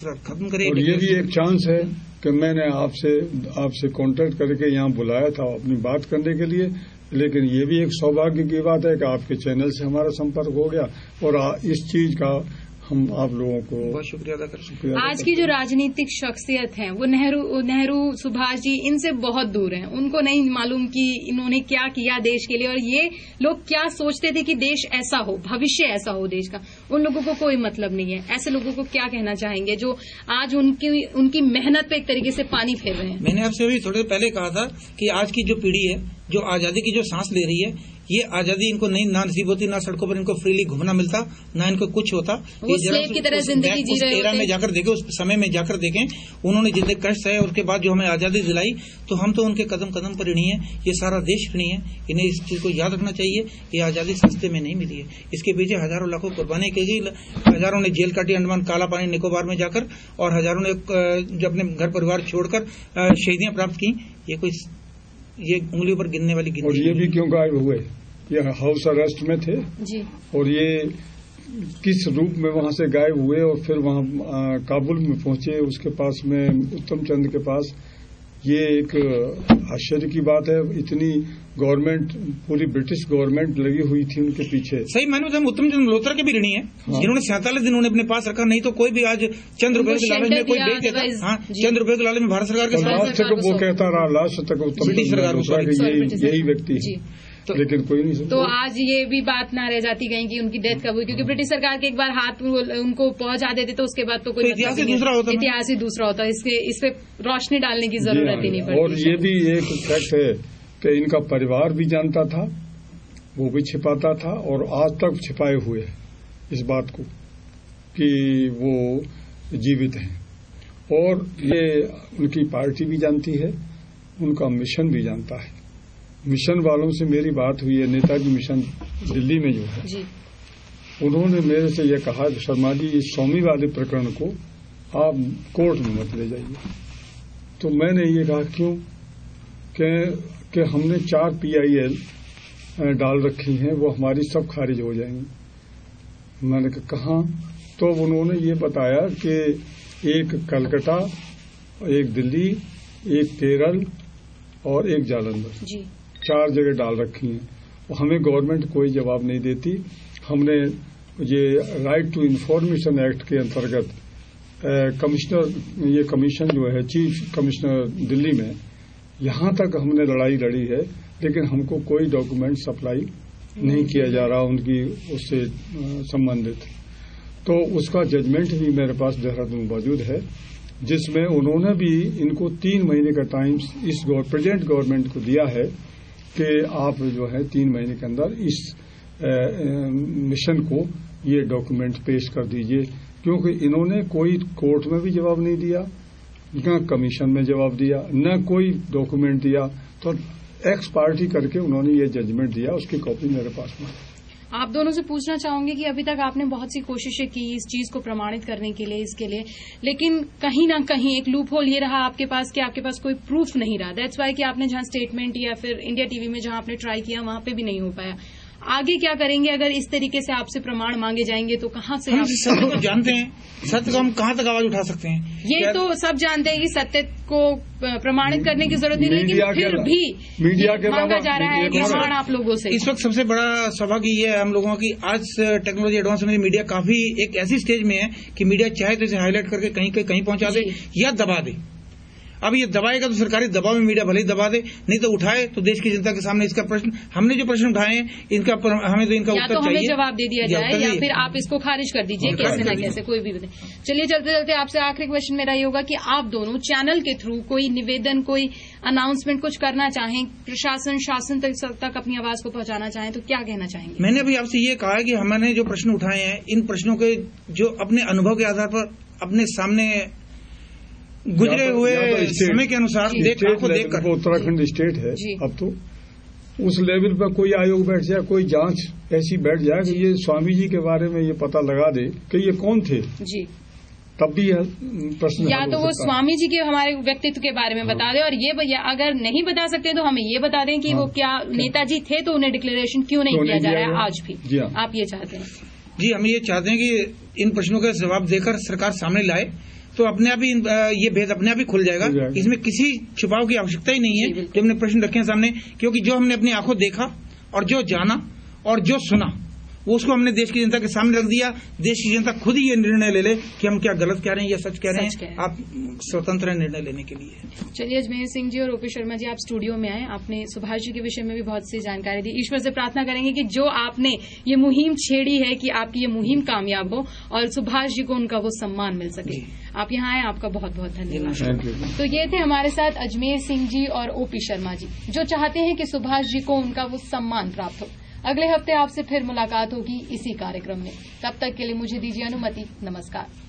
खत्म करें। और ये भी एक चांस है कि मैंने आपसे कांटेक्ट करके यहाँ बुलाया था अपनी बात करने के लिए, लेकिन ये भी एक सौभाग्य की बात है कि आपके चैनल से हमारा संपर्क हो गया और इस चीज का हम आप लोगों को बहुत शुक्रिया अदा करते हैं। आज की जो राजनीतिक शख्सियत हैं वो नेहरू सुभाष जी इनसे बहुत दूर हैं। उनको नहीं मालूम कि इन्होंने क्या किया देश के लिए और ये लोग क्या सोचते थे कि देश ऐसा हो, भविष्य ऐसा हो देश का। उन लोगों को कोई मतलब नहीं है। ऐसे लोगों को क्या कहना चाहेंगे जो आज उनकी मेहनत पे एक तरीके से पानी फेर रहे हैं। मैंने आपसे अभी थोड़ी देर पहले कहा था कि आज की जो पीढ़ी है, जो आजादी की जो सांस ले रही है, ये आजादी इनको नहीं ना नसीब होती, ना सड़कों पर इनको फ्रीली घूमना मिलता, ना इनको कुछ होता। वो स्लेव की तरह जिंदगी जी रहे होते। में जाकर देखें, उस समय में जाकर देखें, उन्होंने जितने कष्ट है उसके बाद जो हमें आजादी दिलाई, तो हम तो उनके कदम कदम पर ऋणी है। ये सारा देश ऋणी है। इन्हें इस चीज को याद रखना चाहिए। ये आजादी सस्ते में नहीं मिली है। इसके पीछे हजारों लाखों कुर्बानी की गई। हजारों ने जेल काटी अंडमान काला पानी निकोबार में जाकर, और हजारों ने जो अपने घर परिवार छोड़कर शहीदियां प्राप्त की। ये उंगलियों पर गिनने वाली गिनती। और ये भी क्यों गायब हुए? ये हाउस अरेस्ट में थे जी। और ये किस रूप में वहां से गायब हुए और फिर वहां काबुल में पहुंचे, उसके पास में उत्तम चंद के पास। ये एक आश्चर्य की बात है। इतनी गवर्नमेंट, पूरी ब्रिटिश गवर्नमेंट लगी हुई थी उनके पीछे। सही मायने में उत्तम चंद मल्होत्रा के भी ऋणी है। हाँ। जिन्होंने 47 दिन उन्हें अपने पास रखा। नहीं तो कोई भी आज चंद रुपए के लालच में कोई बेच देता। हाँ, चंद रुपए के लालच में भारत सरकार के लास्ट तक वो कहता रहा, लास्ट तक ब्रिटिश सरकार यही व्यक्ति है। तो लेकिन कोई नहीं सुनता। तो आज ये भी बात ना रह जाती कहीं कि उनकी डेथ कब हुई, क्योंकि ब्रिटिश सरकार के एक बार हाथ उनको पहुंचा देते तो उसके बाद तो कोई इतिहास ही दूसरा होता। इतिहास ही दूसरा होता। इस पे रोशनी डालने की जरूरत ही नहीं पड़ती। और ये भी एक फैक्ट है कि इनका परिवार भी जानता था, वो भी छिपाता था और आज तक छिपाए हुए है इस बात को कि वो जीवित हैं। और ये उनकी पार्टी भी जानती है, उनका मिशन भी जानता है। मिशन वालों से मेरी बात हुई है, नेताजी मिशन दिल्ली में जो है जी। उन्होंने मेरे से यह कहा कि शर्मा जी, इस स्वामी वाले प्रकरण को आप कोर्ट में मत ले जाइए। तो मैंने ये कहा क्यों? कि हमने 4 PIL डाल रखी हैं, वो हमारी सब खारिज हो जाएंगी। मैंने कहा कहाँ? तो उन्होंने ये बताया कि एक कलकत्ता, एक दिल्ली, एक केरल और एक जालंधर, 4 जगह डाल रखी हैं। और हमें गवर्नमेंट कोई जवाब नहीं देती। हमने ये राइट टू इंफॉर्मेशन एक्ट के अंतर्गत ये कमीशन जो है, चीफ कमिश्नर दिल्ली में, यहां तक हमने लड़ाई लड़ी है, लेकिन हमको कोई डॉक्यूमेंट सप्लाई नहीं किया जा रहा उनकी उससे संबंधित। तो उसका जजमेंट भी मेरे पास देहरादून मौजूद है, जिसमें उन्होंने भी इनको 3 महीने का टाइम इस प्रेजेंट गवर्नमेंट को दिया है कि आप जो है 3 महीने के अंदर इस मिशन को ये डॉक्यूमेंट पेश कर दीजिए। क्योंकि इन्होंने कोई कोर्ट में भी जवाब नहीं दिया, न कमीशन में जवाब दिया, न कोई डॉक्यूमेंट दिया। तो एक्स पार्टी करके उन्होंने ये जजमेंट दिया, उसकी कॉपी मेरे पास में। आप दोनों से पूछना चाहूंगी कि अभी तक आपने बहुत सी कोशिशें की इस चीज को प्रमाणित करने के लिए, इसके लिए, लेकिन कहीं ना कहीं एक लूप होल ये रहा आपके पास कि आपके पास कोई प्रूफ नहीं रहा। दैट्स वाई कि आपने जहां स्टेटमेंट या फिर इंडिया टीवी में जहां आपने ट्राई किया वहां पे भी नहीं हो पाया। आगे क्या करेंगे अगर इस तरीके से आपसे प्रमाण मांगे जाएंगे? तो कहां से? हम सत्य को जानते हैं, सत्य को हम कहां तक आवाज उठा सकते हैं? ये तो सब जानते हैं कि सत्य को प्रमाणिक करने की जरूरत नहीं, लेकिन फिर भी मीडिया के मांगा जा रहा है प्रमाण आप लोगों से। इस वक्त सबसे बड़ा सौभाग्य ये है हम लोगों की, आज टेक्नोलॉजी एडवांस में मीडिया काफी एक ऐसी स्टेज में है कि मीडिया चाहे तो इसे हाईलाइट करके कहीं पहुंचा दे या दबा दे। अब ये दबाएगा तो सरकारी दबाव में मीडिया भले ही दबा दे, नहीं तो उठाए तो देश की जनता के सामने इसका प्रश्न, हमने जो प्रश्न उठाए हैं इनका हमें तो इनका उत्तर चाहिए, हमें जवाब दे दिया जाए या फिर आप इसको खारिज कर दीजिए कैसे न कैसे, कोई भी बताए। चलिए चलते चलते आपसे आखिरी क्वेश्चन मेरा ये होगा कि आप दोनों चैनल के थ्रू कोई निवेदन, कोई अनाउंसमेंट कुछ करना चाहें, प्रशासन शासन तक अपनी आवाज को पहुंचाना चाहें तो क्या कहना चाहेंगे? मैंने अभी आपसे ये कहा कि हमने जो प्रश्न उठाए हैं, इन प्रश्नों के जो अपने अनुभव के आधार पर अपने सामने गुजरे हुए समय के अनुसार देखकर, उत्तराखंड स्टेट है अब तो उस लेवल पर कोई आयोग बैठ जाए, कोई जांच ऐसी बैठ जाए कि ये स्वामी जी के बारे में ये पता लगा दे कि ये कौन थे जी, तब भी प्रश्न या तो वो स्वामी जी के हमारे व्यक्तित्व के बारे में बता दें, और ये अगर नहीं बता सकते तो हमें ये बता दें कि वो क्या नेताजी थे तो उन्हें डिक्लेरेशन क्यों नहीं किया जा रहा है आज भी। आप ये चाहते हैं? जी, हम ये चाहते हैं कि इन प्रश्नों का जवाब देकर सरकार सामने लाए तो अपने आप ही ये भेद अपने आप ही खुल जाएगा। इसमें किसी छुपाव की आवश्यकता ही नहीं है। जो हमने प्रश्न रखे हैं सामने, क्योंकि जो हमने अपनी आंखों देखा और जो जाना और जो सुना वो उसको हमने देश की जनता के सामने रख दिया। देश की जनता खुद ही ये निर्णय ले ले कि हम क्या गलत कह रहे हैं या सच कह रहे हैं। आप स्वतंत्र हैं निर्णय लेने के लिए। चलिए, अजमेर सिंह जी और ओपी शर्मा जी, आप स्टूडियो में आए, आपने सुभाष जी के विषय में भी बहुत सी जानकारी दी। ईश्वर से प्रार्थना करेंगे कि जो आपने ये मुहिम छेड़ी है कि आपकी ये मुहिम कामयाब हो और सुभाष जी को उनका वो सम्मान मिल सके। आप यहाँ आए, आपका बहुत बहुत धन्यवाद। तो ये थे हमारे साथ अजमेर सिंह जी और ओपी शर्मा जी, जो चाहते हैं कि सुभाष जी को उनका वो सम्मान प्राप्त हो। अगले हफ्ते आपसे फिर मुलाकात होगी इसी कार्यक्रम में। तब तक के लिए मुझे दीजिए अनुमति। नमस्कार।